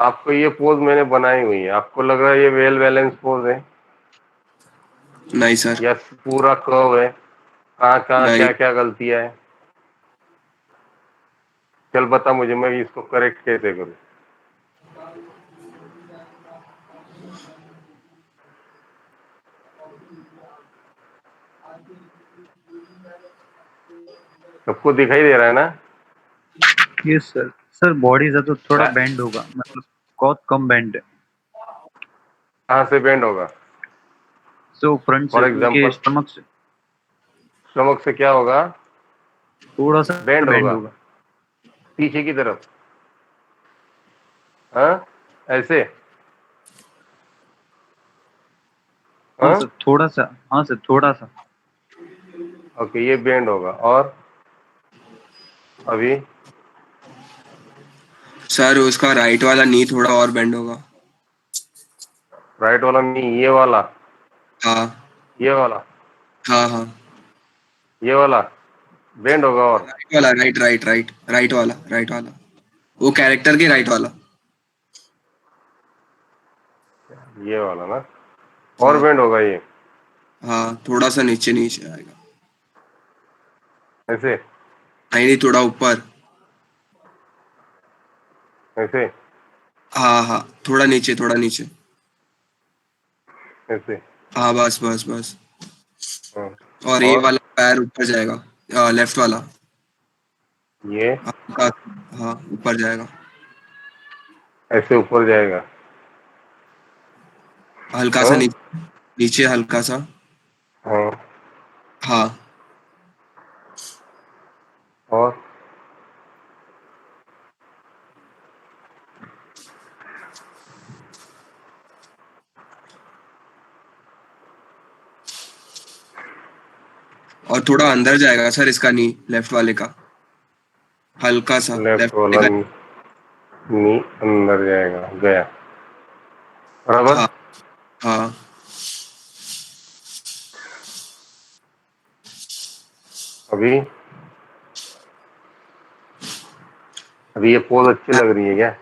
आपको ये पोज मैंने बनाई हुई है, आपको लग रहा है ये वेल बैलेंस पोज है नहीं सर। या पूरा कर्व है? कहाँ कहाँ नहीं। क्या क्या गलतियां है? चल बता मुझे, मैं इसको करेक्ट कैसे करूँ? सबको दिखाई दे रहा है ना? ये सर, सर बॉडी ज़्यादा थोड़ा हाँ, बेंड होगा, मतलब बहुत कम बेंड है। कहाँ से बेंड होगा? सो फ्रंट से, फॉर उनके एग्जाम्पल, स्टमक से स्टमक से क्या होगा? थोड़ा सा बेंड बेंड होगा होगा। पीछे की तरफ। हाँ, ऐसे। हाँ हाँ, सर थोड़ा सा, हाँ सर थोड़ा सा। ओके, ये बेंड होगा। और अभी? सर उसका राइट वाला नी थोड़ा और बेंड होगा। राइट वाला नहीं, ये वाला, हाँ ये वाला, हाँ हाँ। ये वाला बेंड होगा। और राइट वाला, राइट राइट राइट राइट वाला, राइट वाला, वो कैरेक्टर के राइट वाला। ये वाला ना, और हाँ बेंड होगा ये, हाँ, थोड़ा सा नीचे नीचे आएगा। ऐसे, नहीं नहीं, थोड़ा ऊपर। ऐसे, हाँ हाँ, थोड़ा नीचे, थोड़ा नीचे। ऐसे। हाँ बस बस बस। हाँ, और ये और वाला पैर ऊपर जाएगा, लेफ्ट वाला। ये आपका, हाँ ऊपर जाएगा। ऐसे ऊपर जाएगा। हल्का सा हाँ, नीचे, नीचे हल्का सा। हाँ, हाँ। और और थोड़ा अंदर जाएगा सर इसका नी, लेफ्ट वाले का, हल्का सा लेफ्ट लेफ्ट वाला वाले का। नी अंदर जाएगा, गया, बराबर। हाँ हाँ। अभी अभी ये पोज अच्छी लग रही है क्या?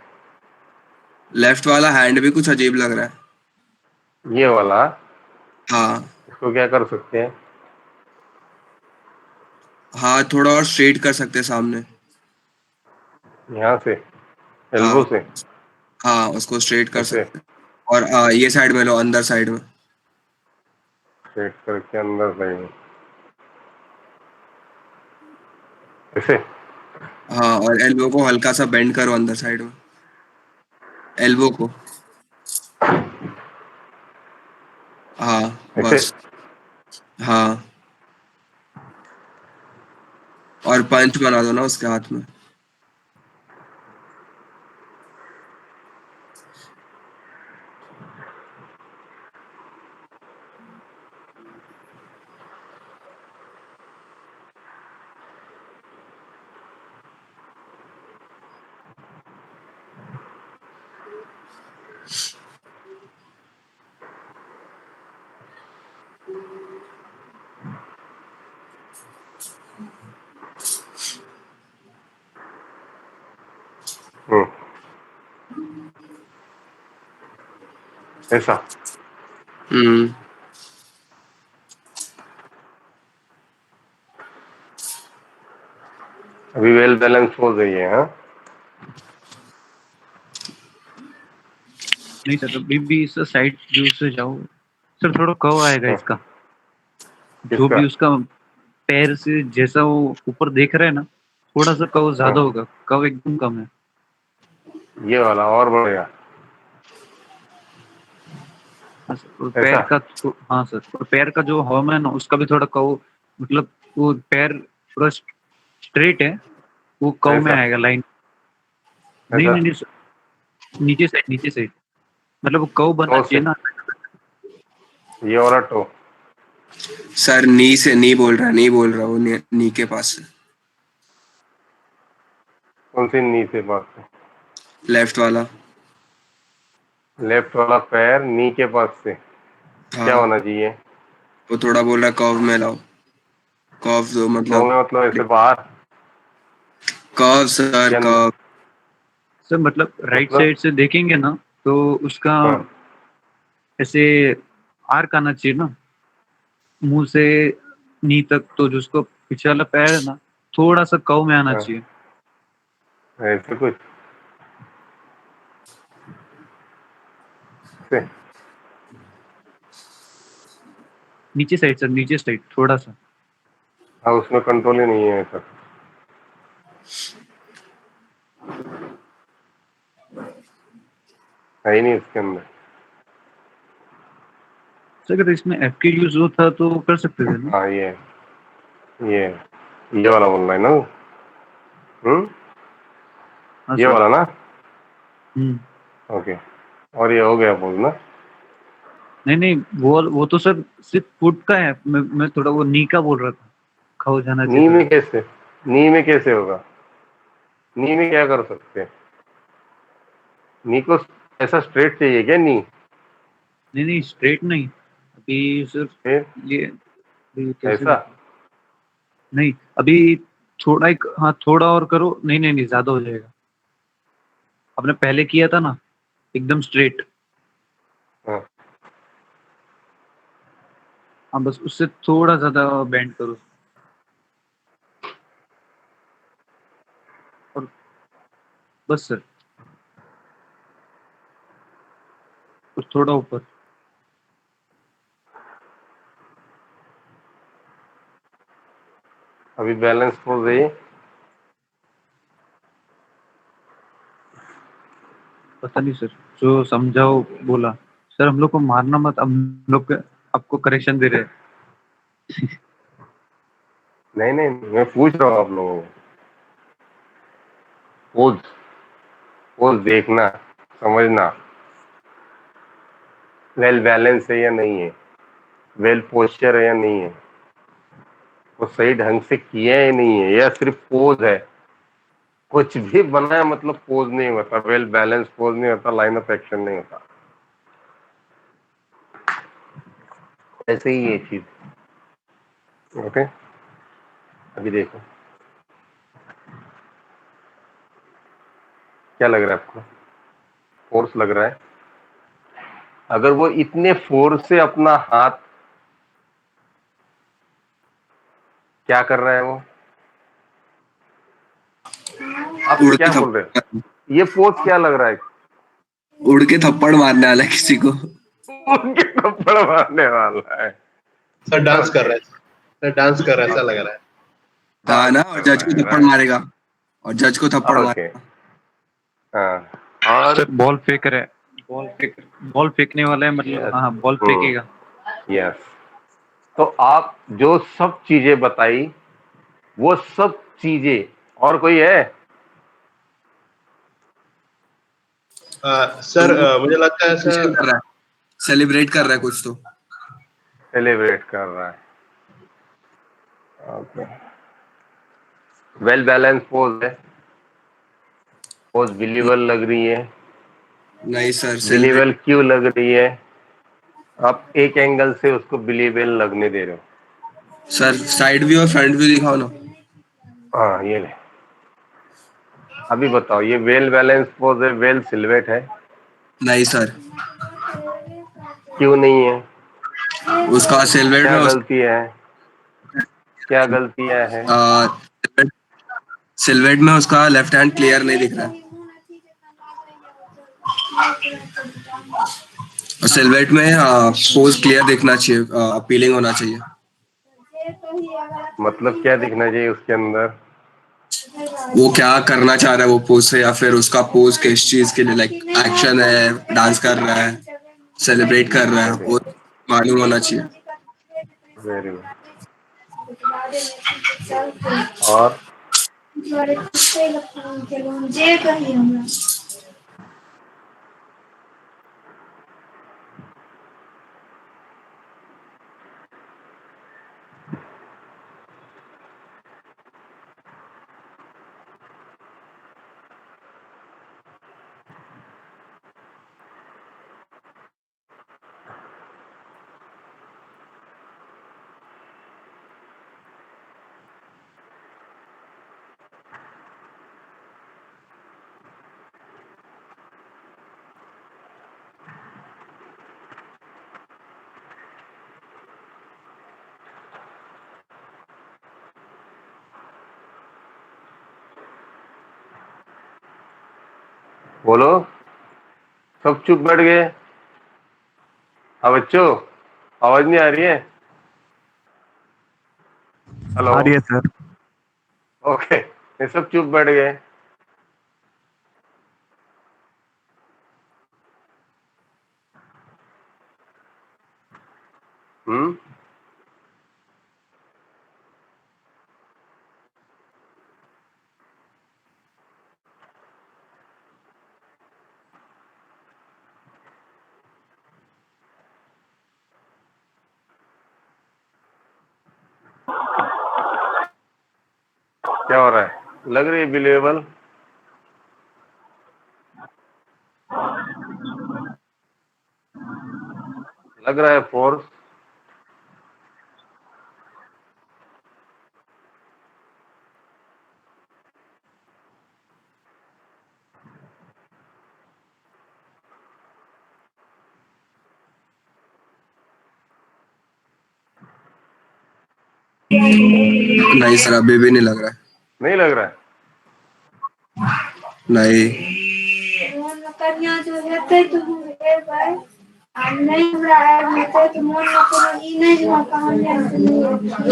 लेफ्ट वाला हैंड भी कुछ अजीब लग रहा है। ये वाला, हाँ इसको क्या कर सकते हैं? हाँ, थोड़ा और स्ट्रेट कर सकते हैं सामने। यहाँ से, एल्बो हाँ से, हाँ, उसको स्ट्रेट कर ऐसे सकते हैं। और ये साइड में लो, अंदर साइड में। सेट करके अंदर साइड, ऐसे। हाँ, और एल्बो को हल्का सा बेंड करो अंदर साइड में, एल्बो को। हाँ ऐसे। बस। हाँ, और पंच बना दो ना उसके हाथ में। हम्म, ऐसा। हम्म। अभी वेल बैलेंस हो गई है, हाँ? नहीं सर, अभी भी इस साइड व्यू से जाओ सर, थोड़ा कव आएगा हाँ, इसका। जो किसका? भी उसका पैर से जैसा वो ऊपर देख रहा है ना, थोड़ा सा कव ज्यादा हाँ, होगा, कव एकदम कम है। ये वाला और बढ़ेगा, हाँ सर, और ऐसा। पैर का हाँ सर, और पैर का जो हॉर्न है ना, उसका भी थोड़ा कव, मतलब वो पैर थोड़ा स्ट्रेट है, वो कव में ऐसा, आएगा लाइन। नहीं ऐसा। नहीं नहीं सर, नीचे साइड, नीचे साइड, मतलब वो कव बनना टो से, चाहिए ना। ये वाला टो। सर नी से नहीं बोल रहा, नहीं बोल रहा, वो नी के पास से। कौन सी नी से पास से? लेफ्ट वाला। लेफ्ट वाला पैर नी के पास से क्या हाँ, होना चाहिए? वो थोड़ा बोल रहा कर्व में लाओ, कर्व दो टो मतलब। में मतलब ऐसे बाहर, कर्व सर, के अंदर? कर्व। सर मतलब राइट मतलब साइड से देखेंगे ना तो उसका हाँ ऐसे आर्क आना चाहिए ना मुंह से नी तक, तो जिसको पीछे वाला पैर है ना थोड़ा सा कव में आना हाँ चाहिए। ऐसे कुछ से नीचे साइड सर, नीचे साइड थोड़ा सा। हाँ उसमें कंट्रोल ही नहीं है सर। है ही नहीं उसके अंदर। सर अगर इसमें एफ के यूज होता तो कर सकते थे ना। हाँ ये ये वाला बोल रहा है ना वो? हाँ ये सर। वाला ना? हम्म। ओके। और ये हो गया बोल ना? नहीं नहीं, वो तो सर सिर्फ फुट का है, मैं थोड़ा वो नी का बोल रहा था, खाओ जाना चाहिए नी थोड़ा। में कैसे? नी में कैसे होगा? नी में क्या कर सकते हैं? नी को ऐसा स्ट्रेट चाहिए क्या नी? नहीं नहीं स्ट्रेट नहीं, अभी सिर्फ फिर ये कैसे ऐसा? बताऊं? नहीं अभी थोड़ा एक, हाँ थोड़ा और करो, नहीं नहीं नहीं ज्यादा हो जाएगा। आपने पहले किया था ना एकदम स्ट्रेट, हाँ हाँ बस उससे थोड़ा ज्यादा बेंड करो और बस सर, और थोड़ा ऊपर। अभी बैलेंस पोज है ये? पता नहीं सर, जो समझाओ बोला। सर हम लोग को मारना मत, हम लोग आपको करेक्शन दे रहे हैं। नहीं नहीं मैं पूछ रहा हूँ आप लोगों को। पोज पोज देखना, समझना, वेल बैलेंस है या नहीं है, वेल पोस्चर है या नहीं है, वो सही ढंग से किया है या नहीं है, या सिर्फ पोज है। कुछ भी बनाया मतलब पोज नहीं होता, वेल बैलेंस पोज नहीं होता, लाइन ऑफ एक्शन नहीं होता। ऐसे ही ये चीज। ओके। अभी देखो क्या लग रहा है आपको? फोर्स लग रहा है? अगर वो इतने फोर्स से अपना हाथ, क्या कर रहा है वो? आप उड़ क्या के बोल रहे थप्पड़ हो? ये पोज क्या लग रहा है? उड़ के थप्पड़ मारने वाला है किसी को। उनके थप्पड़ मारने वाला है। सर डांस कर ओके रहा है, सर डांस कर रहा है ऐसा लग ओके। रहा है। हाँ डांस ना, और कर जज रहा को है, थप्पड़ राइट। मारेगा, और जज को थप्पड़ ओके। मारेगा। हाँ। और सर बॉल फेंक रहे हैं, बॉल फेंकने वाला है मतलब, यस। हाँ बॉल फेंकेगा। यस। तो आप जो सब चीजें बताई, वो सब चीजें, और कोई है? सर मुझे लगता है सेलिब्रेशन सर। कर रहा है, सेलिब्रेट कर रहा है कुछ तो। सेलिब्रेट कर रहा है। ओके। वेल बैलेंस पोज है, पोज बिलीवेबल लग रही है। नहीं सर, सेलिब्रेट। बिलीवेबल क्यों लग रही है? आप एक एंगल से उसको बिलीवेबल लगने दे रहे हो। सर साइड व्यू और फ्रंट व्यू दिखाओ ना। हाँ ये ले। अभी बताओ, ये वेल बैलेंस पोज है, वेल सिलवेट है? नहीं सर, क्यों नहीं है? उसका सिलवेट क्या में गलती है? क्या गलतियां हैं? सिलवेट में उसका लेफ्ट हैंड क्लियर नहीं दिख रहा है, और सिलवेट में पोज क्लियर दिखना चाहिए, अपीलिंग होना चाहिए। मतलब क्या दिखना चाहिए उसके अंदर? वो क्या करना चाह रहा है वो पोज से, या फिर उसका पोज किस चीज के लिए, लाइक एक्शन है, डांस कर रहा है, सेलिब्रेट कर रहा है, वेरी वो मालूम होना चाहिए। Very good. और बोलो, सब चुप बैठ गए। हाँ बच्चों, आवाज नहीं आ रही है? हेलो। आ रही है सर। ओके, ये सब चुप बैठ गए। हम्म। क्या हो रहा है? लग रही है बिलीवेबल? लग रहा है फोर्स? नहीं सर, अभी भी नहीं लग रहा है। नहीं लग रहा है? नहीं।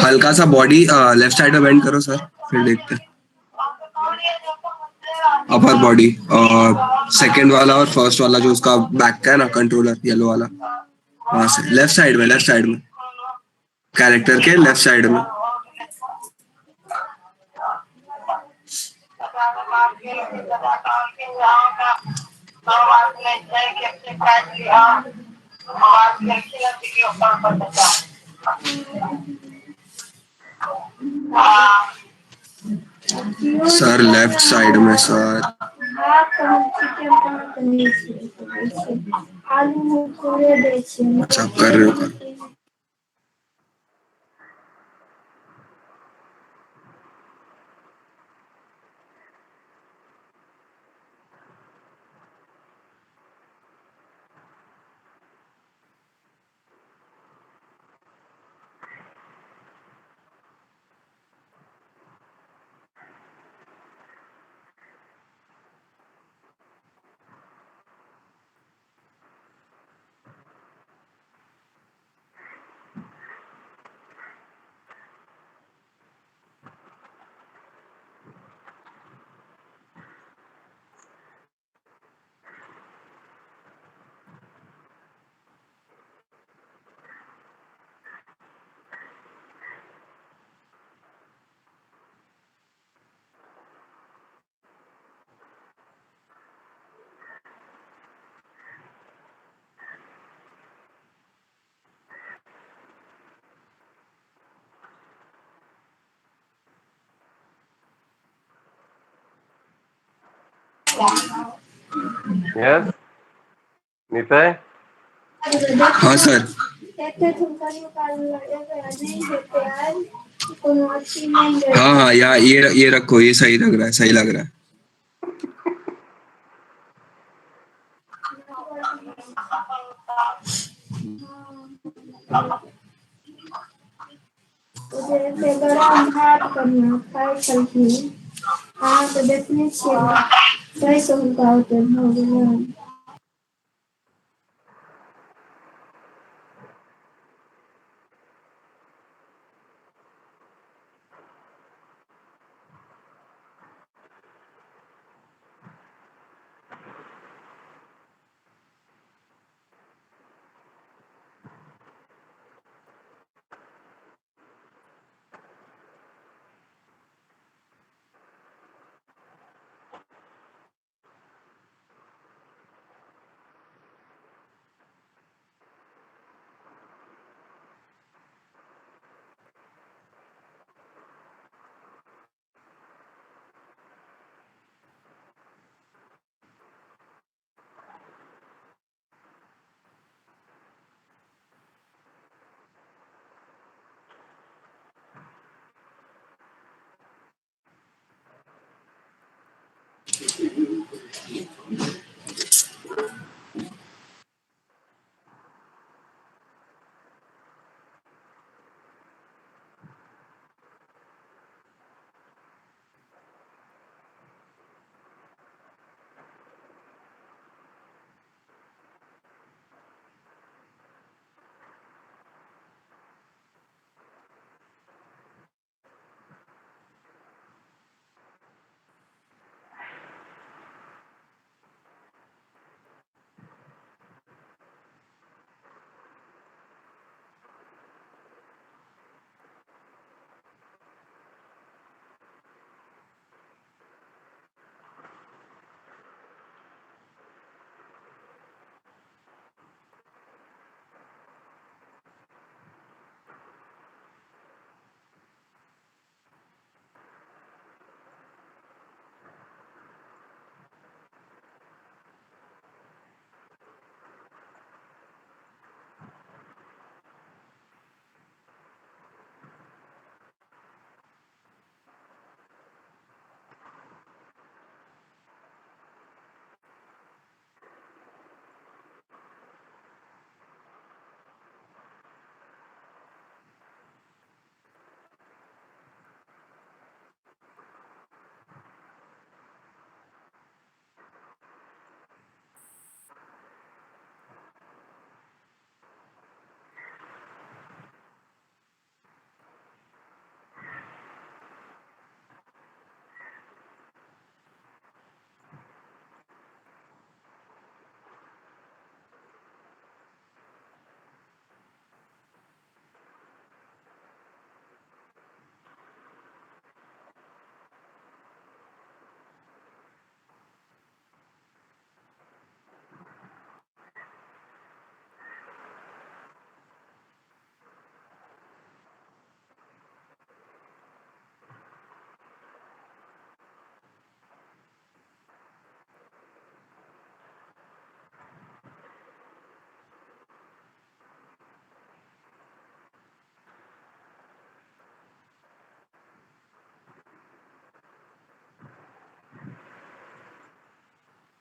हल्का सा बॉडी लेफ्ट साइड में बेंड करो सर, फिर देखते हैं। अपर बॉडी और सेकंड वाला और फर्स्ट वाला जो उसका बैक का है ना, कंट्रोलर येलो वाला, वहां से लेफ्ट साइड में कैरेक्टर के लेफ्ट साइड में। सर लेफ्ट साइड में सर। अच्छा कर रहे हो कर। यस नितय। हाँ सर। हाँ हाँ, ये रखो, ये सही लग रहा है, सही लग रहा है।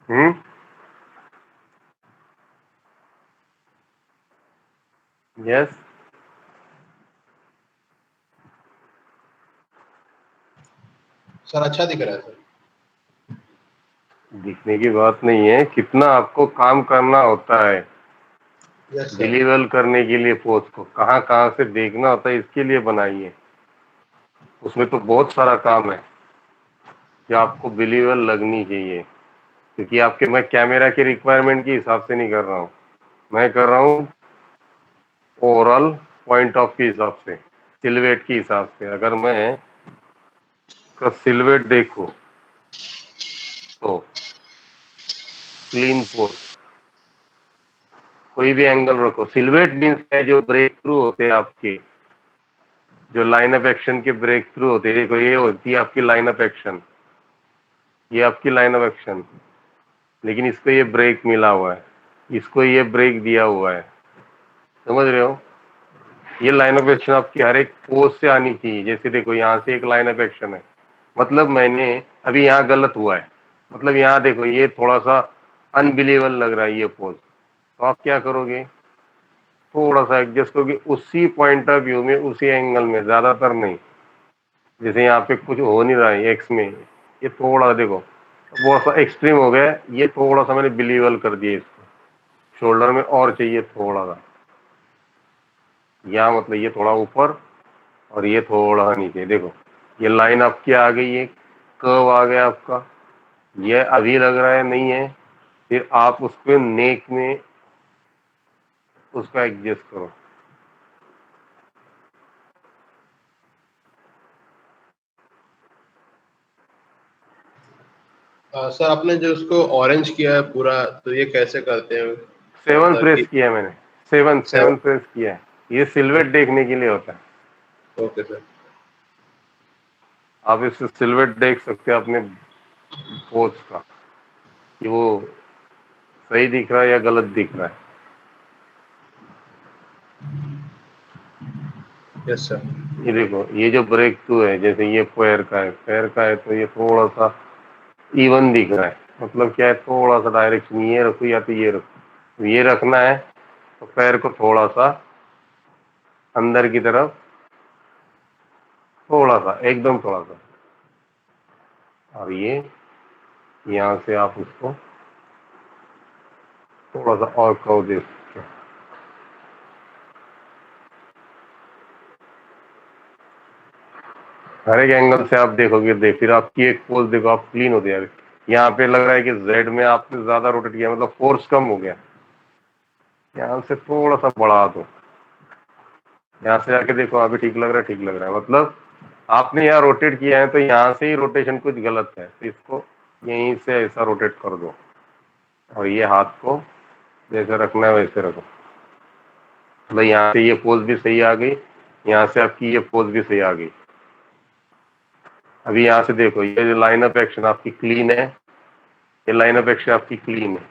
हम्म। यस। सर अच्छा दिख रहा है सर। दिखने की बात नहीं है, कितना आपको काम करना होता है यस सर। बिलीवल करने के लिए। पोस्ट को कहाँ कहाँ से देखना होता है, इसके लिए बनाइए। उसमें तो बहुत सारा काम है जो आपको बिलीवल लगनी चाहिए, क्योंकि आपके मैं कैमरा के रिक्वायरमेंट के हिसाब से नहीं कर रहा हूँ, मैं कर रहा हूँ ओवरऑल पॉइंट ऑफ के हिसाब से, सिलवेट के हिसाब से। अगर मैं का सिलवेट देखो तो क्लीन पोस्ट, कोई भी एंगल रखो। सिलवेट मीन्स है जो ब्रेक थ्रू होते हैं आपके, जो लाइन ऑफ एक्शन के ब्रेक थ्रू होते हैं। देखो ये होती है आपकी लाइन ऑफ एक्शन, ये आपकी लाइन ऑफ एक्शन, लेकिन इसको ये ब्रेक मिला हुआ है, इसको ये ब्रेक दिया हुआ है, समझ रहे हो? ये लाइन ऑफ एक्शन आपकी हर एक पोज से आनी चाहिए। जैसे देखो यहाँ से एक लाइन ऑफ एक्शन है, मतलब मैंने अभी यहाँ गलत हुआ है, मतलब यहाँ देखो ये थोड़ा सा अनबिलीवेबल लग रहा है ये पोज, तो आप क्या करोगे, थोड़ा सा एडजस्ट करोगे उसी पॉइंट ऑफ व्यू में, उसी एंगल में, ज्यादातर नहीं। जैसे यहाँ पे कुछ हो नहीं रहा है एक्स में, ये थोड़ा देखो बहुत सा एक्सट्रीम हो गया है, ये थोड़ा सा मैंने बिलीवेबल कर दिया इसको, शोल्डर में और चाहिए थोड़ा सा, यहाँ मतलब ये थोड़ा ऊपर और ये थोड़ा नीचे। देखो ये लाइन आपकी आ गई है, कर्व आ गया आपका, ये अभी लग रहा है नहीं है, फिर आप उसको नेक में उसका एडजस्ट करो। सर आपने जो उसको ऑरेंज किया है पूरा, तो ये कैसे करते हैं? 7 मतलब प्रेस कि किया है मैंने, 7 7। 7 प्रेस किया है, ये सिल्वेट देखने के लिए होता है। Okay sir. आप इससे सिल्वेट देख सकते हो अपने पोज का, कि वो सही दिख रहा है या गलत दिख रहा है। Yes sir. ये देखो ये जो ब्रेक थ्रू है, जैसे ये पैर का है, पैर का है तो ये थोड़ा सा इवन दिख रहा है, मतलब क्या है, थोड़ा सा डायरेक्शन ये रखो या तो ये रखो, ये रखना है तो पैर को थोड़ा सा अंदर की तरफ, थोड़ा सा, एकदम थोड़ा सा, और ये यहाँ से आप उसको थोड़ा सा और कर्व दे सकते हो। हर एक एंगल से आप देखोगे, फिर आपकी एक पोज देखो, आप क्लीन होते जा रहे। यहाँ पे लग रहा है कि जेड में आपने ज्यादा रोटेट किया, मतलब फोर्स कम हो गया, यहाँ से थोड़ा सा बढ़ा दो, यहाँ से जाके देखो अभी ठीक लग रहा है, ठीक लग रहा है, मतलब आपने यहाँ रोटेट किया है तो यहाँ से ही रोटेशन कुछ गलत है, तो इसको यहीं से ऐसा रोटेट कर दो, और ये हाथ को जैसे रखना है वैसे रखो। मतलब यहाँ से ये पोज भी सही आ गई, यहाँ से आपकी ये पोज भी सही आ गई। अभी यहाँ से देखो ये जो लाइन ऑफ एक्शन आपकी क्लीन है, ये लाइन ऑफ एक्शन आपकी क्लीन है।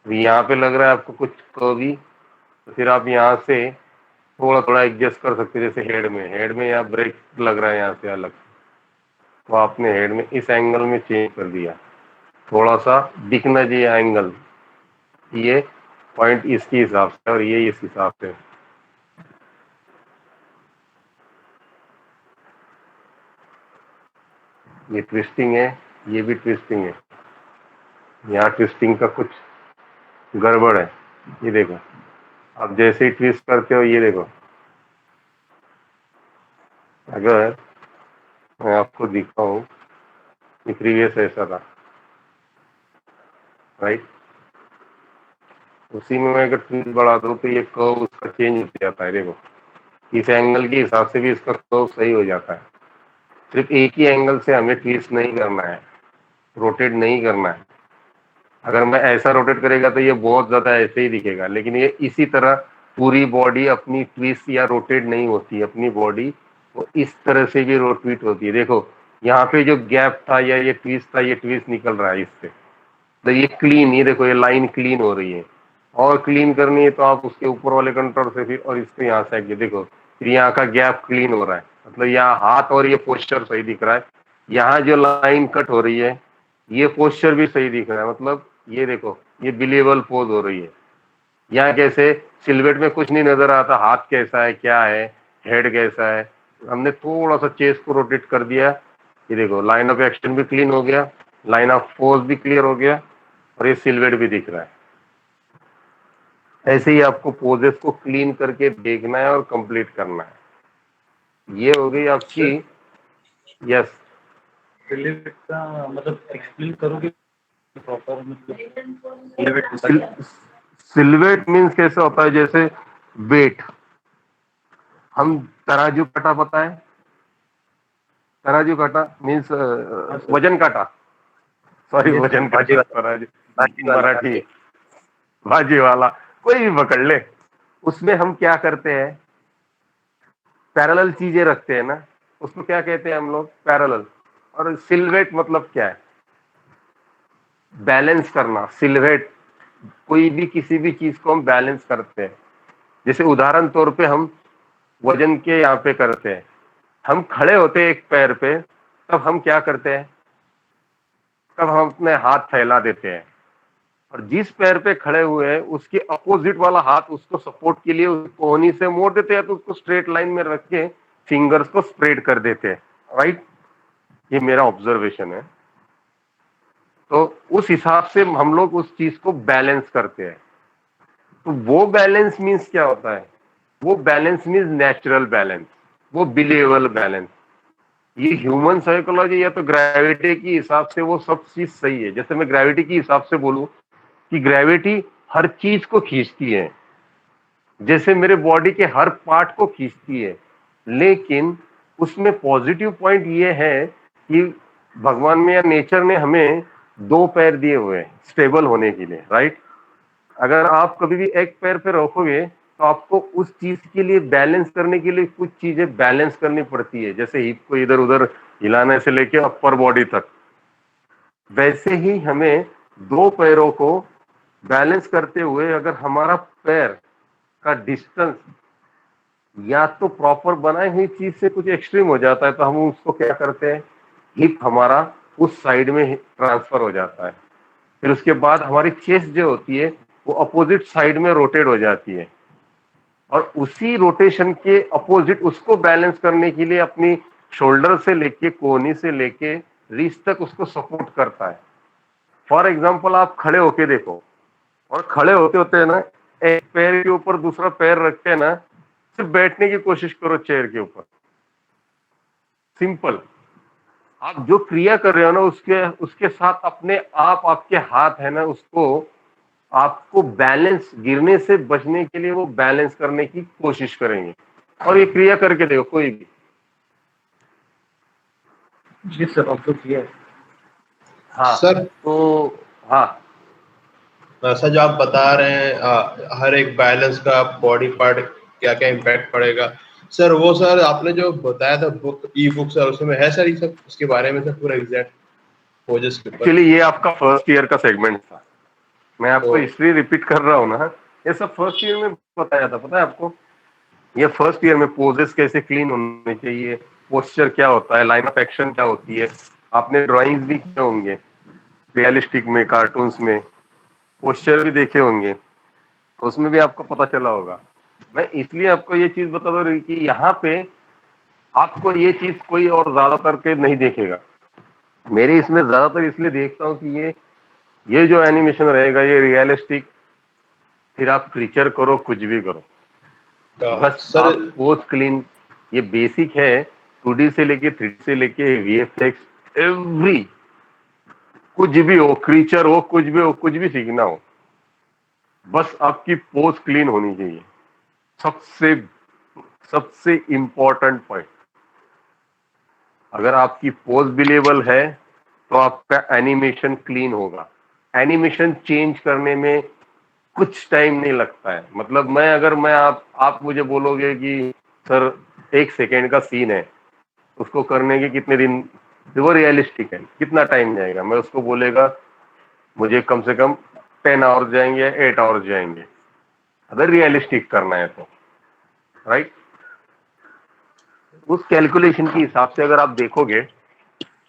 अभी यहाँ पे लग रहा है आपको कुछ कर्वी, तो फिर आप यहाँ से थोड़ा थोड़ा एडजस्ट कर सकते हैं। जैसे हेड में यहाँ ब्रेक लग रहा है यहाँ से अलग, तो आपने हेड में इस एंगल में चेंज कर दिया, थोड़ा सा दिखना चाहिए एंगल, ये पॉइंट इसके हिसाब से और ये इस हिसाब से। ये ट्विस्टिंग है, ये भी ट्विस्टिंग है, यहाँ ट्विस्टिंग का कुछ गड़बड़ है। ये देखो आप जैसे ही ट्विस्ट करते हो, ये देखो, अगर मैं आपको दिखाऊं कि प्रीवियस ऐसा था, राइट, उसी में मैं अगर ट्विस्ट बढ़ा दूं तो ये कर्व उसका चेंज हो जाता है। देखो इस एंगल के हिसाब से भी इसका कर्व सही हो जाता है। सिर्फ एक ही एंगल से हमें ट्विस्ट नहीं करना है, रोटेट नहीं करना है। अगर मैं ऐसा रोटेट करेगा तो ये बहुत ज्यादा ऐसे ही दिखेगा, लेकिन ये इसी तरह पूरी बॉडी अपनी ट्विस्ट या रोटेट नहीं होती, अपनी बॉडी वो इस तरह से भी रोटेट होती है। देखो यहाँ पे जो गैप था या ये ट्विस्ट था, ये ट्विस्ट निकल रहा है इससे, तो ये क्लीन, ये देखो ये लाइन क्लीन हो रही है। और क्लीन करनी है तो आप उसके ऊपर वाले कंट्रोल से फिर और इसको यहाँ से आगे देखो, फिर यहाँ का गैप क्लीन हो रहा है, मतलब यहाँ हाथ और ये पोस्चर सही दिख रहा है। यहाँ जो लाइन कट हो रही है ये पोस्चर भी सही दिख रहा है, मतलब ये देखो ये बिलीवेबल पोज हो रही है। यहाँ कैसे सिलवेट में कुछ नहीं नजर आता, हाथ कैसा है, क्या है, हेड कैसा है, हमने थोड़ा सा चेस्ट को रोटेट कर दिया, ये देखो लाइन ऑफ एक्शन भी क्लीन हो गया, लाइन ऑफ पोज भी क्लियर हो गया, और ये सिलवेट भी दिख रहा है। ऐसे ही आपको पोजेस को क्लीन करके देखना है और कंप्लीट करना है। ये हो गई आपकी, यस। सिलवेट का मतलब एक्सप्लेन करोगे प्रॉपर, मतलब सिलवेट मीन्स कैसे होता है, जैसे वेट, हम तराजू काटा पता है, तराजू काटा मीन्स वजन काटा, सॉरी वजन काटा, तराजू मराठी, भाजी वाला, कोई भी पकड़ ले। उसमें हम क्या करते हैं, पैरेलल चीजें रखते हैं ना, उसको क्या कहते हैं हम लोग, पैरेलल। और सिलवेट मतलब क्या है, बैलेंस करना। सिलवेट कोई भी किसी भी चीज को हम बैलेंस करते हैं। जैसे उदाहरण तौर पे हम वजन के यहाँ पे करते हैं, हम खड़े होते हैं एक पैर पे, तब हम क्या करते हैं, तब हम अपने हाथ फैला देते हैं, और जिस पैर पे खड़े हुए हैं उसके अपोजिट वाला हाथ उसको सपोर्ट के लिए उस कोहनी से मोड़ देते हैं, तो उसको स्ट्रेट लाइन में रख के फिंगर्स को स्प्रेड कर देते हैं, राइट। ये मेरा ऑब्जर्वेशन है। तो उस हिसाब से हम लोग उस चीज को बैलेंस करते हैं। तो वो बैलेंस मीन्स क्या होता है, वो बैलेंस मीन्स नेचुरल बैलेंस, वो बिलीवेबल बैलेंस। ये ह्यूमन साइकोलॉजी या तो ग्रेविटी के हिसाब से वो सब चीज सही है। जैसे मैं ग्रेविटी के हिसाब से बोलूं कि ग्रेविटी हर चीज को खींचती है, जैसे मेरे बॉडी के हर पार्ट को खींचती है, लेकिन उसमें पॉजिटिव पॉइंट ये है कि भगवान में या नेचर ने हमें दो पैर दिए हुए हैं स्टेबल होने के लिए, राइट। अगर आप कभी भी एक पैर पे रखोगे तो आपको उस चीज के लिए बैलेंस करने के लिए कुछ चीजें बैलेंस करनी पड़ती है, जैसे हिप को इधर उधर हिलाने से लेके अपर बॉडी तक। वैसे ही हमें दो पैरों को बैलेंस करते हुए अगर हमारा पैर का डिस्टेंस या तो प्रॉपर बनाई हुई चीज से कुछ एक्सट्रीम हो जाता है, तो हम उसको क्या करते हैं, हिप हमारा उस साइड में ट्रांसफर हो जाता है। फिर उसके बाद हमारी चेस्ट जो होती है वो अपोजिट साइड में रोटेट हो जाती है, और उसी रोटेशन के अपोजिट उसको बैलेंस करने के लिए अपनी शोल्डर से लेके कोहनी से लेके रिस्ट तक उसको सपोर्ट करता है। फॉर एग्जाम्पल आप खड़े होके देखो, और खड़े होते होते है ना, एक पैर के ऊपर दूसरा पैर रख के ना सिर्फ बैठने की कोशिश करो चेयर के ऊपर, सिंपल। आप जो क्रिया कर रहे हो ना उसके उसके साथ अपने आप आपके हाथ है ना उसको आपको बैलेंस, गिरने से बचने के लिए वो बैलेंस करने की कोशिश करेंगे। और ये क्रिया करके देखो कोई भी। जी सर, ऑब्जर्व किया है। हाँ सर तो हाँ, ऐसा जो आप बता रहे हैं हर एक बैलेंस का बॉडी पार्ट क्या क्या इम्पैक्ट पड़ेगा, सर वो सर आपने जो बताया था बुक, ई बुक सर, उसमें है सर ये सब उसके बारे में सर पूरा एग्जैक्ट पोजेस के ऊपर? एक्चुअली ये आपका फर्स्ट ईयर का सेगमेंट था, मैं आपको तो इसलिए रिपीट कर रहा हूँ ना, ये सब फर्स्ट ईयर में बताया था, पता है आपको। ये फर्स्ट ईयर में पोजेस कैसे क्लीन होने चाहिए, पोस्चर क्या होता है, लाइन ऑफ एक्शन क्या होती है, आपने ड्राइंग्स भी किए होंगे रियलिस्टिक में, कार्टून्स में पोस्चर भी देखे होंगे, तो उसमें भी आपको पता चला होगा। मैं इसलिए आपको ये चीज बता दूं कि यहाँ पे आपको ये चीज कोई और ज्यादातर के नहीं देखेगा। मेरे इसमें ज्यादातर इसलिए देखता हूँ कि ये जो एनिमेशन रहेगा ये रियलिस्टिक, फिर आप क्रीचर करो कुछ भी करो, बस सर आप पोज क्लीन, ये बेसिक है। 2D से लेके 3D से लेके VFX एवरी, कुछ भी हो, क्रीचर हो, कुछ भी हो, कुछ भी सीखना हो, बस आपकी पोज क्लीन होनी चाहिए। सबसे सबसे इंपॉर्टेंट पॉइंट, अगर आपकी पोज बिलीवेबल है तो आपका एनिमेशन क्लीन होगा। एनिमेशन चेंज करने में कुछ टाइम नहीं लगता है। मतलब मैं आप मुझे बोलोगे कि सर 1 सेकेंड का सीन है, उसको करने के कितने दिन, वो रियलिस्टिक है, कितना टाइम जाएगा, मैं उसको बोलेगा मुझे कम से कम 10 आवर्स जाएंगे या 8 आवर्स जाएंगे, अगर रियलिस्टिक करना है तो, राइट। उस कैलकुलेशन के हिसाब से अगर आप देखोगे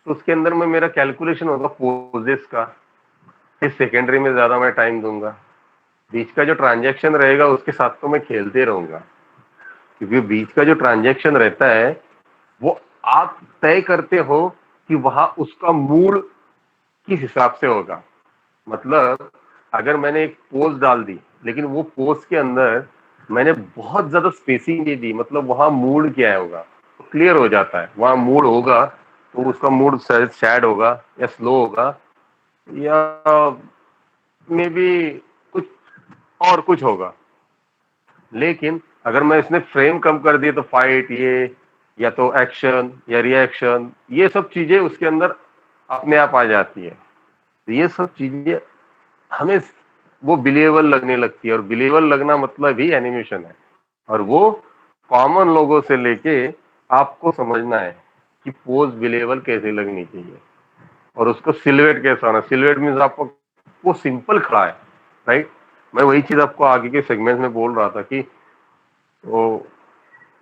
तो उसके अंदर में मेरा कैलकुलेशन होगा पोजेस का, इस सेकेंडरी में ज्यादा मैं टाइम दूंगा, बीच का जो ट्रांजैक्शन रहेगा उसके साथ तो मैं खेलते रहूंगा, क्योंकि बीच का जो ट्रांजैक्शन रहता है वो आप तय करते हो कि वहां उसका मूड किस हिसाब से होगा। मतलब अगर मैंने एक पोस्ट डाल दी, लेकिन वो पोस्ट के अंदर मैंने बहुत ज्यादा स्पेसिंग दे दी, मतलब वहां मूड क्या होगा तो क्लियर हो जाता है, वहां मूड होगा तो उसका मूड सैड होगा या स्लो होगा या मे बी कुछ और कुछ होगा। लेकिन अगर मैं इसने फ्रेम कम कर दिए तो फाइट ये या तो एक्शन या रिएक्शन, ये सब चीजें उसके अंदर अपने आप आ जाती है। तो ये सब चीजें हमें वो बिलीवेबल लगने लगती है, और बिलीवेबल लगना मतलब ही एनिमेशन है। और वो कॉमन लोगों से लेके आपको समझना है कि पोज बिलीवेबल कैसे लगनी चाहिए और उसको सिलवेट कैसा होना। सिलवेट मीन्स आपको वो सिंपल खड़ा है, राइट। मैं वही चीज आपको आगे के सेगमेंट में बोल रहा था कि वो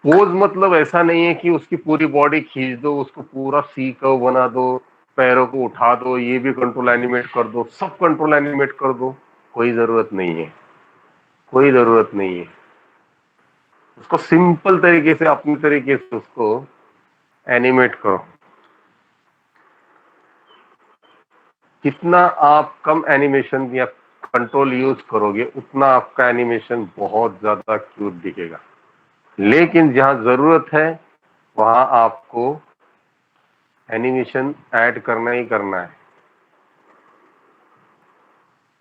पोज मतलब ऐसा नहीं है कि उसकी पूरी बॉडी खींच दो, उसको पूरा सी कर्व बना दो, पैरों को उठा दो, ये भी कंट्रोल एनिमेट कर दो, सब कंट्रोल एनिमेट कर दो। कोई जरूरत नहीं है, कोई जरूरत नहीं है। उसको सिंपल तरीके से अपनी तरीके से उसको एनिमेट करो। जितना आप कम एनिमेशन या कंट्रोल यूज करोगे उतना आपका एनिमेशन बहुत ज्यादा क्यूट दिखेगा। लेकिन जहां जरूरत है वहां आपको एनिमेशन ऐड करना ही करना है,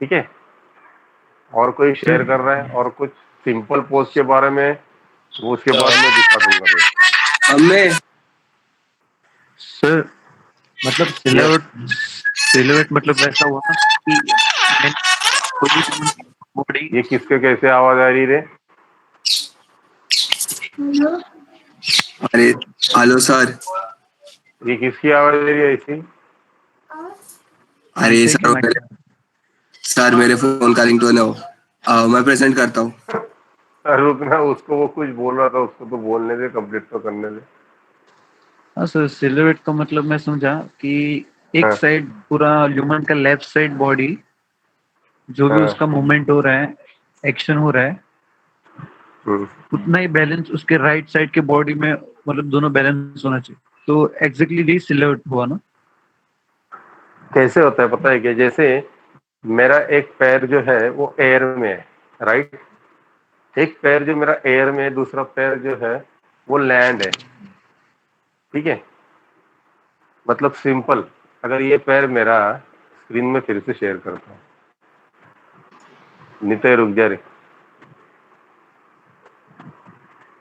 ठीक है। और कोई शेयर सर कर रहा है और कुछ सिंपल पोज के बारे में, वो उसके बाद में दिखा दूंगा फिर। हमें सर मतलब यस, सिलुएट मतलब वैसा हुआ ना कि मैंने कोई भी बॉडी। ये किसके कैसे आवाज आ रही रे? अरे हेलो सर। ये किसकी आवाज आ रही है ऐसी? अरे अभिषेक की माइक। सर मेरे फोन का रिंगटोन है वो। मैं प्रेजेंट करता हूँ। रुकना, उसको वो कुछ बोल रहा था, उसको तो बोलने दे, कंप्लीट तो करने दे। हाँ सर, सिलुएट का मतलब मैं समझा कि एक हाँ साइड पूरा ह्यूमन का लेफ्ट साइड बॉडी जो भी हाँ। उसका मूवमेंट हो रहा है, एक्शन हो रहा है, हम्म। उतना ही बैलेंस उसके राइट साइड के बॉडी में, मतलब दोनों बैलेंस होना चाहिए। तो एग्जैक्टली यही सिलुएट हुआ ना। कैसे होता है पता है क्या? जैसे मेरा एक पैर जो है वो एयर में है, राइट। एक पैर जो मेरा एयर में है, दूसरा पैर जो है वो लैंड है, ठीक है। मतलब सिंपल, अगर ये पैर मेरा स्क्रीन में फिर से शेयर करता हूँ। नितय रुक जा रे।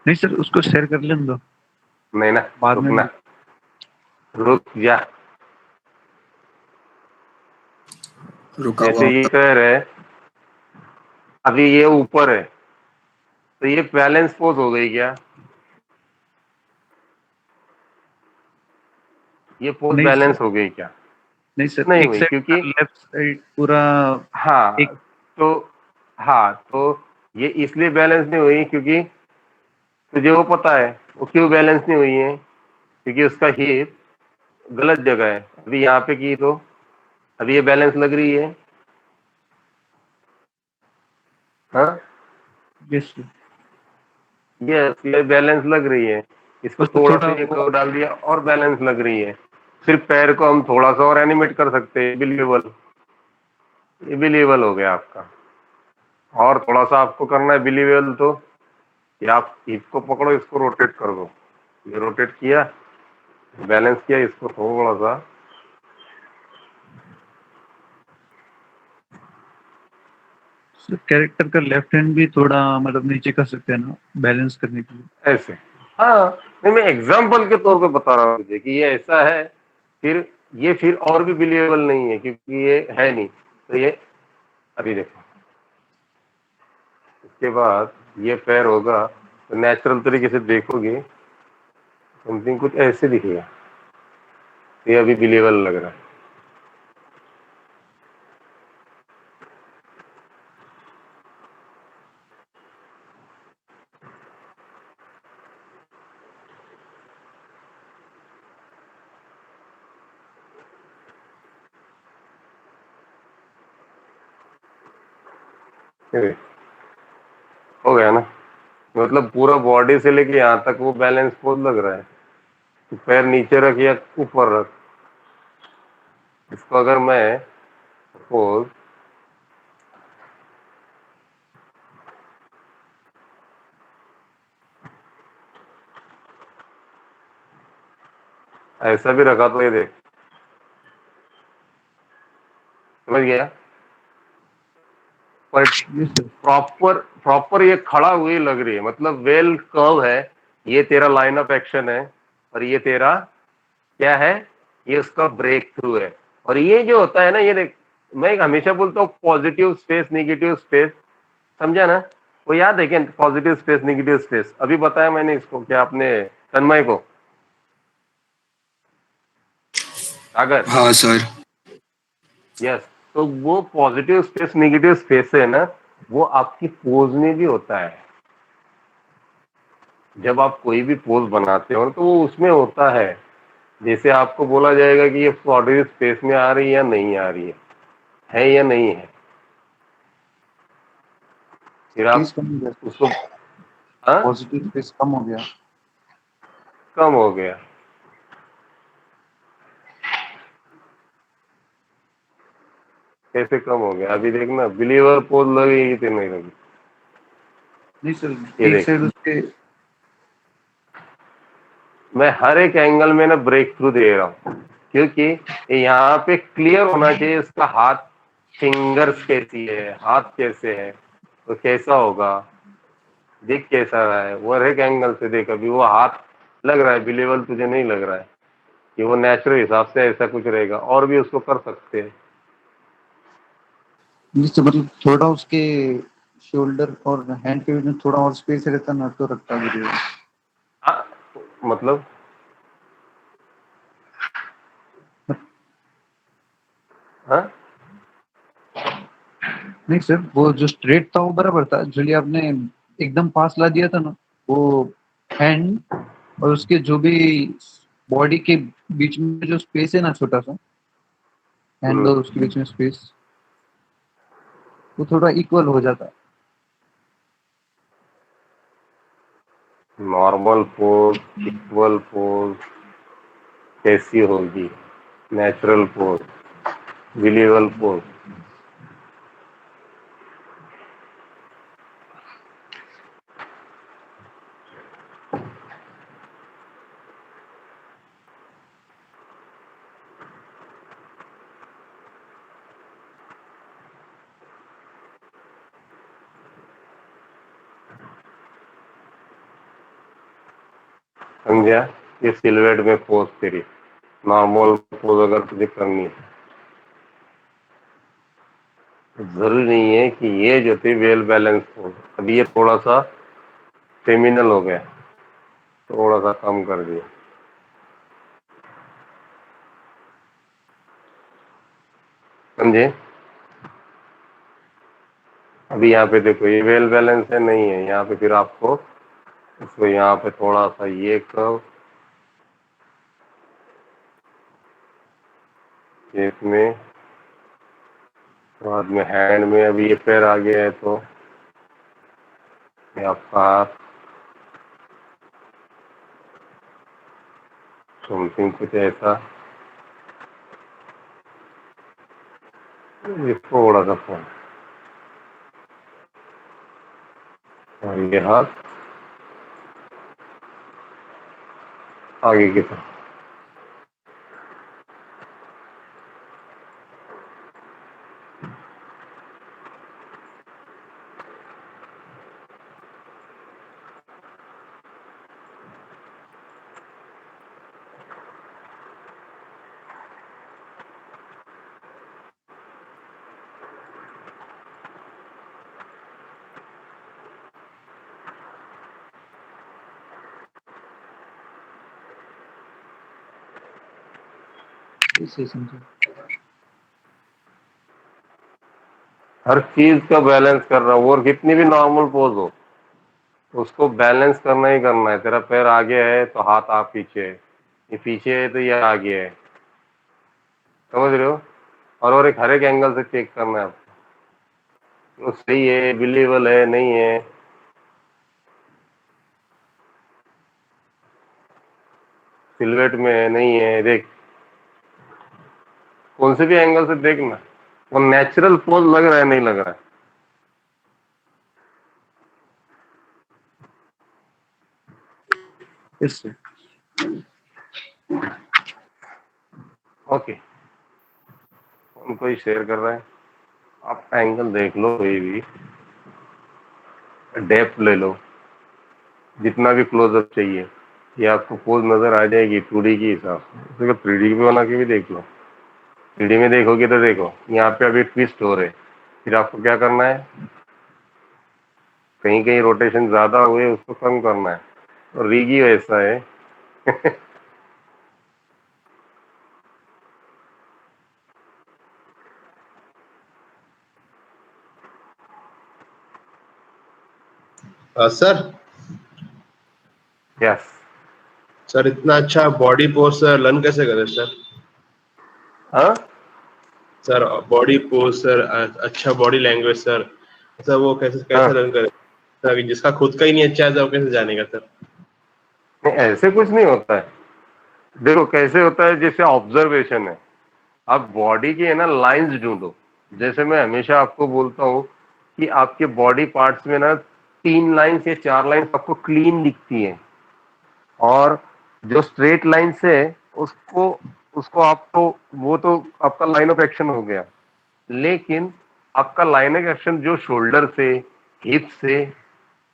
नहीं सर, उसको शेयर कर लेने दो, नहीं ना, बाद में रुकना, रुक जा। रुका हुआ जैसे ये पैर है, अभी ये ऊपर है, तो ये बैलेंस पोज हो गई क्या? ये पोज नहीं सर, बैलेंस हो गई क्या? नहीं सर, नहीं एक हुई, साइड क्योंकि लेफ्ट साइड पूरा हाँ एक। तो हाँ तो ये इसलिए बैलेंस नहीं हुई क्योंकि तुझे वो पता है वो क्यों बैलेंस नहीं हुई है, क्योंकि उसका हिप गलत जगह है। अभी यहाँ पे की तो अभी ये बैलेंस लग रही है, हाँ। यस सर, ये बैलेंस लग रही है। इसको बस तो थोड़ा थोड़ा सा ये वो। कर्व डाल दिया और बैलेंस लग रही है। सिर्फ पैर को हम थोड़ा सा और एनिमेट कर सकते हैं, बिलीवेबल, ये बिलीवेबल हो गया आपका। और थोड़ा सा आपको करना है बिलीवेबल, तो ये आप इसको पकड़ो, इसको रोटेट कर दो। ये रोटेट किया, बैलेंस किया, इसको थोड़ा सा सर कैरेक्टर का लेफ्ट हैंड भी थोड़ा मतलब नीचे कर सकते हैं ना, बैलेंस करने के लिए। ऐसे। हाँ, नहीं मैं एग्जाम्पल के तौर पे बता रहा हूँ तुझे कि ये ऐसा है। फिर ये फिर और भी बिलीवेबल नहीं है क्योंकि ये है नहीं। तो ये अभी देखो, इसके बाद ये पैर होगा तो नेचुरल तरीके से देखोगे समथिंग कुछ ऐसे दिखेगा। तो ये अभी बिलीवेबल लग रहा है। ये हो गया ना, मतलब पूरा बॉडी से लेके यहाँ तक वो बैलेंस पोज लग रहा है। तो पैर नीचे रख या ऊपर रख, इसको अगर मैं सपोज ऐसा भी रखा तो ये देख, समझ गया? पर यस सर। प्रॉपर प्रॉपर ये खड़ा हुई लग रही है, मतलब वेल कर्व है, ये तेरा लाइन ऑफ एक्शन है, और ये तेरा क्या है, ये उसका ब्रेक थ्रू है। और ये जो होता है ना, ये देख, मैं हमेशा बोलता हूँ पॉजिटिव स्पेस नेगेटिव स्पेस, समझा ना? वो याद है क्या, पॉजिटिव स्पेस नेगेटिव स्पेस? अभी बताया मैंने इसको क्या आपने, तन्मय को, अगर हाँ सर। यस, तो वो पॉजिटिव स्पेस नेगेटिव स्पेस है ना, वो आपकी पोज में भी होता है। जब आप कोई भी पोज बनाते हो तो वो उसमें होता है। जैसे आपको बोला जाएगा कि ये पॉजिटिव स्पेस में आ रही है या नहीं आ रही है या नहीं है, फिर स्पेस आप कम हो गया, उसको, हाँ, पॉजिटिव स्पेस कम हो गया। कम हो गया। कैसे कम हो गया? अभी देखना, बिलीवर पोज लगेगी तो नहीं लगी, नहीं सर, ये एक देख, साइड उसके। मैं हर एक एंगल में ना ब्रेक थ्रू दे रहा हूँ, क्योंकि यहाँ पे क्लियर होना चाहिए इसका हाथ, फिंगर्स कैसी है, हाथ कैसे है, तो कैसा होगा, देख कैसा रहा है, वो हर एक एंगल से देख। अभी वो हाथ लग रहा है बिलीवर, तुझे नहीं लग रहा है कि वो नेचुरल हिसाब से ऐसा कुछ रहेगा, और भी उसको कर सकते हैं। जिससे मतलब थोड़ा उसके शोल्डर और हैंड के बीच में थोड़ा और स्पेस रहता ना तो रखता वीडियो। हाँ, मतलब हाँ, नहीं सर, वो जो स्ट्रेट था वो बराबर था, जो ये आपने एकदम पास ला दिया था ना, वो हैंड और उसके जो भी बॉडी के बीच में जो स्पेस है ना, छोटा सा हैंड और उसके बीच में स्पेस, वो थोड़ा इक्वल हो जाता। नॉर्मल पोज, इक्वल पोज कैसी होगी, नेचुरल पोज, बिलीवल पोज? समझा? ये सिलवेट में पोज तेरी नॉर्मल पोज अगर तुझे करनी है, तो जरूरी नहीं है कि ये जो थी वेल बैलेंस पोज, अभी ये थोड़ा सा फेमिनल हो गया, थोड़ा सा कम कर दिया, समझे? अभी यहाँ पे देखो, ये वेल बैलेंस है नहीं है, यहाँ पे फिर आपको इसको यहाँ पे थोड़ा सा ये कर्व, इसमें, बाद में हैंड में, अभी ये पैर आ गया है तो ये आपका हाथ, समथिंग कुछ ऐसा, ये थोड़ा सा फोन, और ये हाथ आगे की तरफ। इसे समझो। हर चीज का बैलेंस कर रहा हूँ, और कितनी भी नॉर्मल पोज हो, उसको बैलेंस करना ही करना है। तेरा पैर आगे है तो हाथ आप पीछे है, ये पीछे है तो ये आगे है, समझ रहे हो? और एक हर एक एंगल से चेक करना है आपको। वो सही है, बिलीवेबल है, नहीं है? सिलवेट में है, नहीं है? देख, कौन से भी एंगल से देखना, वो नेचुरल पोज लग रहा है, नहीं लग रहा है? इससे ओके, उनको ही शेयर कर रहा है। आप एंगल देख लो, कोई भी डेप्थ ले लो, जितना भी क्लोजअप चाहिए, ये आपको पोज नजर आ जाएगी 2D के हिसाब से। 3D पे बना के भी देख लो। 3D में देखोगे तो देखो, यहाँ पे अभी ट्विस्ट हो रहे, फिर आपको क्या करना है, कहीं कहीं रोटेशन ज्यादा हुए उसको कम करना है। तो रीगी वैसा है। Sir yes. सर इतना अच्छा बॉडी पोज सर लर्न कैसे करें सर? हाँ, सर बॉडी पोज सर, अच्छा बॉडी लैंग्वेज सर, सर वो कैसे कैसे हाँ, लर्न करें सर? जिसका खुद का ही नहीं अच्छा है सर वो कैसे जानेगा सर? नहीं ऐसे कुछ नहीं होता है। देखो कैसे होता है, जैसे ऑब्जर्वेशन है, आप बॉडी की है ना लाइंस ढूंढो। जैसे मैं हमेशा आपको बोलता हूँ कि आपके बॉडी पार्ट्स में ना 3 लाइंस या 4 लाइंस आपको क्लीन दिखती है, और जो स्ट्रेट लाइंस है उसको उसको आप तो, वो तो आपका लाइन ऑफ एक्शन हो गया। लेकिन आपका लाइन ऑफ एक्शन जो शोल्डर से, हिप से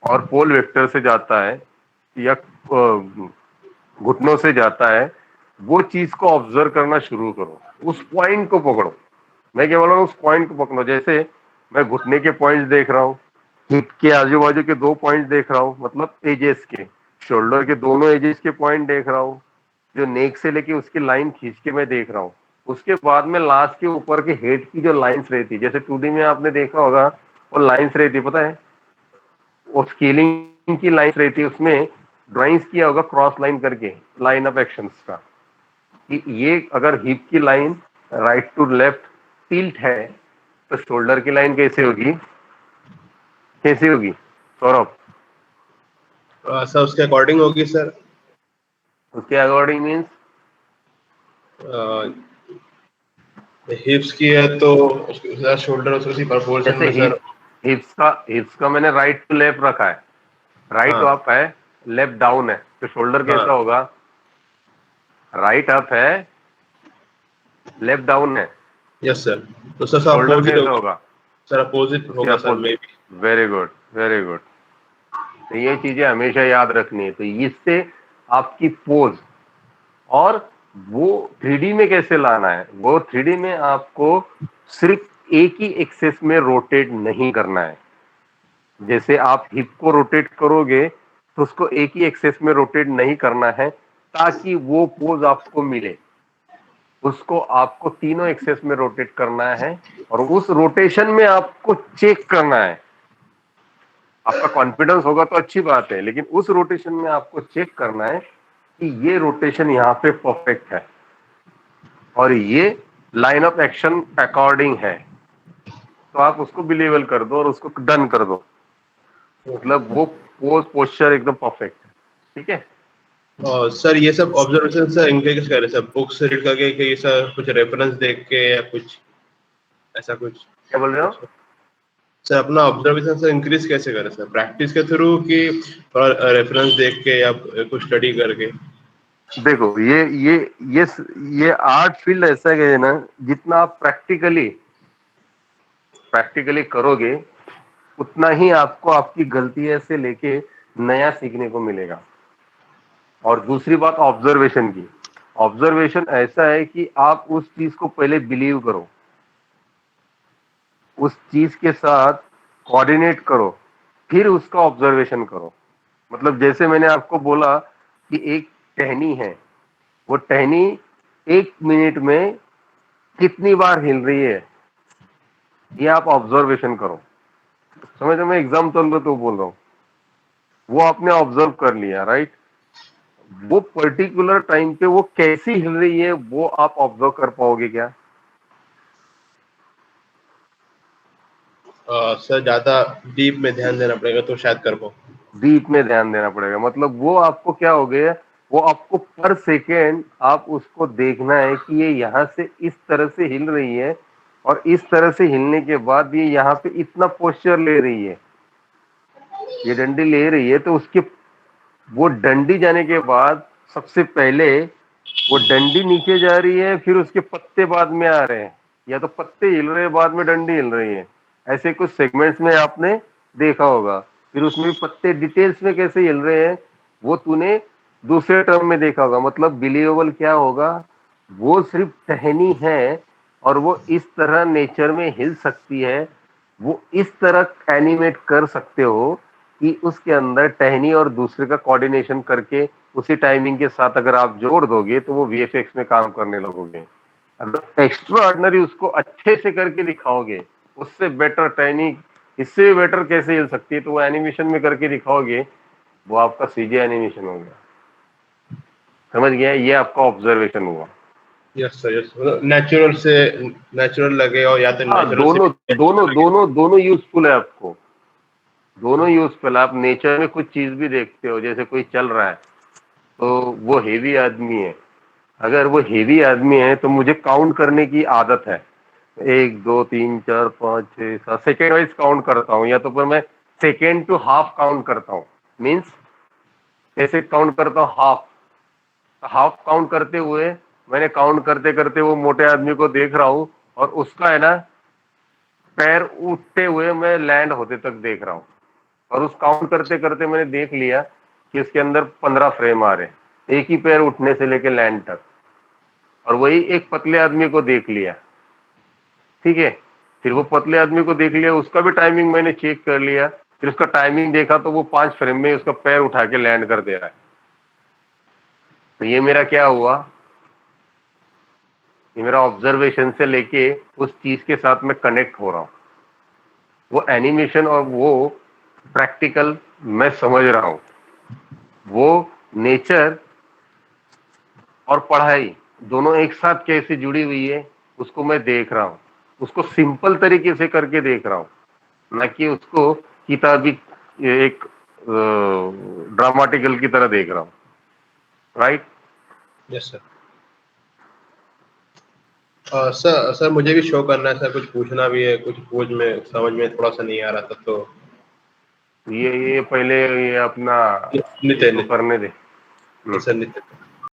और पोल वेक्टर से जाता है, या घुटनों से जाता है, वो चीज को ऑब्जर्व करना शुरू करो, उस पॉइंट को पकड़ो। मैं क्या बोल रहा हूँ, उस पॉइंट को पकड़ो। जैसे मैं घुटने के पॉइंट्स देख रहा हूँ, हिप के आजू बाजू के 2 पॉइंट्स देख रहा हूँ, मतलब एजेस के, शोल्डर के दोनों एजेस के पॉइंट देख रहा हूँ, जो नेक से लेके उसकी लाइन खींच के मैं देख रहा हूँ। उसके बाद में लास्ट के ऊपर के हेड की जो लाइंस रहती है, जैसे 2D में आपने देखा होगा, वो लाइंस रहती है, पता है, वो स्केलिंग की लाइंस रहती है, उसमें ड्राइंग्स किया होगा क्रॉस लाइन करके, लाइन ऑफ एक्शंस का, कि ये अगर हिप की line right to left tilt है, तो शोल्डर की लाइन कैसे होगी, कैसी होगी सौरभ? सर उसके अकॉर्डिंग होगी सर। उसके अकॉर्डिंग मीन्स, हिप्स की है तो शोल्डर उसी प्रोपोर्शन जैसे में सर। हिप्स का मैंने राइट टू लेफ्ट रखा है, राइट हाँ अप है, लेफ्ट डाउन है, तो शोल्डर कैसा हाँ, होगा, राइट अप है, लेफ्ट डाउन है, यस सर। तो सर शोल्डर अपोजिट कैसा होगा होगा, सर, अपोजिट उसके होगा सर मे opposite. B. Very good, very good. तो ये चीजें हमेशा याद रखनी है। तो इससे आपकी पोज, और वो 3D में कैसे लाना है, वो 3D में आपको सिर्फ एक ही एक्सेस में रोटेट नहीं करना है। जैसे आप हिप को रोटेट करोगे, तो उसको एक ही एक्सेस में रोटेट नहीं करना है, ताकि वो पोज आपको मिले। उसको आपको तीनों एक्सेस में रोटेट करना है, और उस रोटेशन में आपको चेक करना है। आपका कॉन्फिडेंस होगा तो अच्छी बात है, लेकिन उस रोटेशन में आपको चेक करना है कि ये रोटेशन यहाँ पे परफेक्ट है, और ये लाइन ऑफ एक्शन अकॉर्डिंग है, तो आप उसको बिलीवेबल कर दो और उसको डन कर दो। मतलब वो पोज पोस्चर एकदम परफेक्ट है। ठीक है? और सर ये सब ऑब्जर्वेशन सर इनके कैसे करें सर? बुक से रीड करके कि सर कुछ रेफरेंस देख के या कुछ ऐसा कुछ? क्या बोल रहे हो? सर अपना ऑब्जर्वेशन सर इंक्रीज कैसे करें सर? प्रैक्टिस के थ्रू कि रेफरेंस देख के या कुछ स्टडी करके? देखो, ये ये आर्ट फील्ड ऐसा है ना, जितना आप प्रैक्टिकली करोगे, उतना ही आपको आपकी गलतियों से लेके नया सीखने को मिलेगा। और दूसरी बात ऑब्जर्वेशन की, ऑब्जर्वेशन ऐसा है कि आप उस चीज को पहले बिलीव करो, उस चीज के साथ कोऑर्डिनेट करो, फिर उसका ऑब्जर्वेशन करो। मतलब जैसे मैंने आपको बोला कि एक टहनी है, वो टहनी 1 मिनट में कितनी बार हिल रही है, ये आप ऑब्जर्वेशन करो। समझ में, मैं एग्जाम्पल तो बोल रहा हूँ, वो आपने ऑब्जर्व कर लिया, राइट? वो पर्टिकुलर टाइम पे वो कैसी हिल रही है, वो आप ऑब्जर्व कर पाओगे क्या? सर ज्यादा डीप में ध्यान देना पड़ेगा तो शायद कर पाऊँ। डीप में ध्यान देना पड़ेगा, मतलब वो आपको क्या हो गया, वो आपको पर सेकेंड आप उसको देखना है कि ये यहाँ से इस तरह से हिल रही है और इस तरह से हिलने के बाद ये यहाँ पे इतना पोस्चर ले रही है, ये डंडी ले रही है, तो उसके वो डंडी जाने के बाद सबसे पहले वो डंडी नीचे जा रही है, फिर उसके पत्ते बाद में आ रहे हैं, या तो पत्ते हिल रहे हैं बाद में डंडी हिल रही है, ऐसे कुछ सेगमेंट्स में आपने देखा होगा। फिर उसमें भी पत्ते डिटेल्स में कैसे हिल रहे हैं वो तूने दूसरे टर्म में देखा होगा। मतलब बिलीवेबल क्या होगा, वो सिर्फ टहनी है और वो इस तरह नेचर में हिल सकती है, वो इस तरह एनिमेट कर सकते हो कि उसके अंदर टहनी और दूसरे का कोऑर्डिनेशन करके उसी टाइमिंग के साथ अगर आप जोड़ दोगे तो वो वीएफएक्स में काम करने लगोगे। अगर एक्स्ट्रा ऑर्डिनरी उसको अच्छे से करके दिखाओगे, उससे बेटर टहनी इससे भी बेटर कैसे हिल सकती है, तो वो एनिमेशन में करके दिखाओगे, वो आपका सीजी एनिमेशन हो गया। समझ गया, ये आपका ऑब्जर्वेशन हुआ। यस सर, यस, नेचुरल से नेचुरल लगे और या तो हाँ, नेचुरल दोनों से दोनों दोनों दोनों यूजफुल है आपको, दोनों यूजफुल। आप नेचर में कुछ चीज भी देखते हो, जैसे कोई चल रहा है तो वो हेवी आदमी है, अगर वो हेवी आदमी है तो मुझे काउंट करने की आदत है, 1 2 3 4 5 6 7 सेकेंड वाइज काउंट करता हूँ, या तो फिर मैं सेकेंड टू हाफ काउंट करता हूँ। मीन्स कैसे काउंट करता हूँ, हाफ हाफ काउंट करते हुए मैंने काउंट करते करते वो मोटे आदमी को देख रहा हूँ और उसका है ना पैर उठते हुए मैं लैंड होते तक देख रहा हूँ, और उस काउंट करते करते मैंने देख लिया कि उसके अंदर 15 फ्रेम आ रहे हैं, एक ही पैर उठने से लेके लैंड तक, और वही एक पतले आदमी को देख लिया। ठीक है, फिर वो पतले आदमी को देख लिया, उसका भी टाइमिंग मैंने चेक कर लिया, फिर उसका टाइमिंग देखा तो वो 5 फ्रेम में उसका पैर उठा के लैंड कर दे रहा है। तो ये मेरा क्या हुआ, ये मेरा ऑब्जर्वेशन से लेके उस चीज के साथ मैं कनेक्ट हो रहा हूँ, वो एनिमेशन और वो प्रैक्टिकल मैं समझ रहा हूँ, वो नेचर और पढ़ाई दोनों एक साथ कैसे जुड़ी हुई है उसको मैं देख रहा हूँ, उसको सिंपल तरीके से करके देख रहा हूँ, ना कि उसको किताबी एक ड्रामाटिकल की तरह देख रहा हूँ। राइट? Yes sir. सर मुझे भी शो करना है सर, कुछ पूछना भी है, कुछ समझ में थोड़ा सा नहीं आ रहा था, तो ये पहले ये अपना नित्य इसको करने दे। सर नित्य